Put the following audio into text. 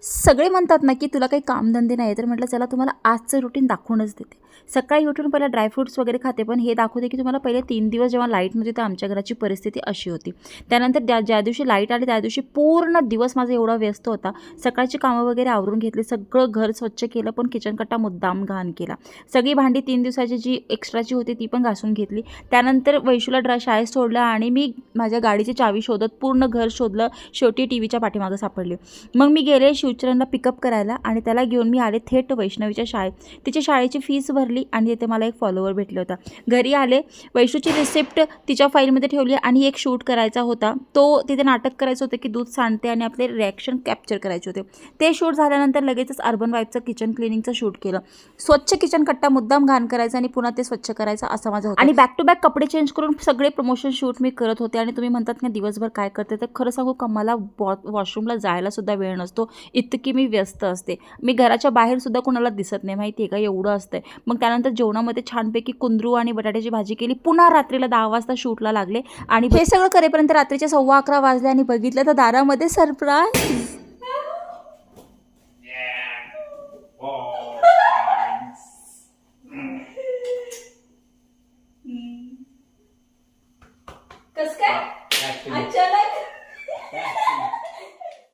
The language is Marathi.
सगळे म्हणतात ना, की तुला काही कामधंदे नाही तर म्हटलं चला तुम्हाला आजचं रुटीन दाखवूनच देते. सकाळी उठून पहिला ड्रायफ्रुट्स वगैरे खाते, पण हे दाखवते की तुम्हाला पहिले 3 दिवस जेव्हा लाईट नव्हती तर आमच्या घराची परिस्थिती अशी होती. त्यानंतर ज्या दिवशी लाईट आली त्या दिवशी पूर्ण दिवस माझा एवढा व्यस्त होता. सकाळची कामं वगैरे आवरून घेतली, सगळं घर स्वच्छ केलं, पण किचन कट्टा मुद्दाम घाण केला. सगळी भांडी 3 दिवसाची जी एक्स्ट्राची होती ती पण घासून घेतली. त्यानंतर वैशूला शाळेत सोडलं आणि मी माझ्या गाडीची चावी शोधत पूर्ण घर शोधलं. शेवटी टीव्हीच्या पाठीमागं सापडली. मग मी गेले शिवचरणला पिकअप करायला आणि त्याला घेऊन मी आले थेट वैष्णवीच्या शाळेत. तिची शाळेची फीस भरली आणि तिथे मला एक फॉलोवर भेटला होता. घरी आले, वैशूची रिसिप्ट तिच्या फाईलमध्ये ठेवली आणि एक शूट करायचा होता. तो तिथे नाटक करायचं होतं की दूध सांडते आणि आपले रिॲक्शन कॅप्चर करायचे होते. ते शूट झाल्यानंतर लगेचच अर्बन वाईफचं किचन क्लिनिंगचं शूट केलं. स्वच्छ किचन कट्टा मुद्दाम घाण करायचा आणि पुन्हा ते स्वच्छ करायचं असं माझं होतं. आणि बॅक टू बॅक कपडे चेंज करून सगळे प्रमोशन शूट मी करत होते. आणि तुम्ही म्हणतात ना दिवसभर काय करते, तर खरं सांगू का मला वॉशरूमला जायला सुद्धा वेळ नसतो, इतकी मी व्यस्त असते. मी घराच्या बाहेर सुद्धा कोणाला दिसत नाही, माहिती आहे का, एवढं असतंय. मग त्यानंतर जेवणामध्ये छानपैकी कुंदरू आणि बटाट्याची भाजी केली. पुन्हा रात्रीला 10 वाजता शूटला लागले आणि हे सगळं करेपर्यंत रात्रीचे 11:15 वाजले आणि बघितलं तर दारामध्ये सरप्राईज.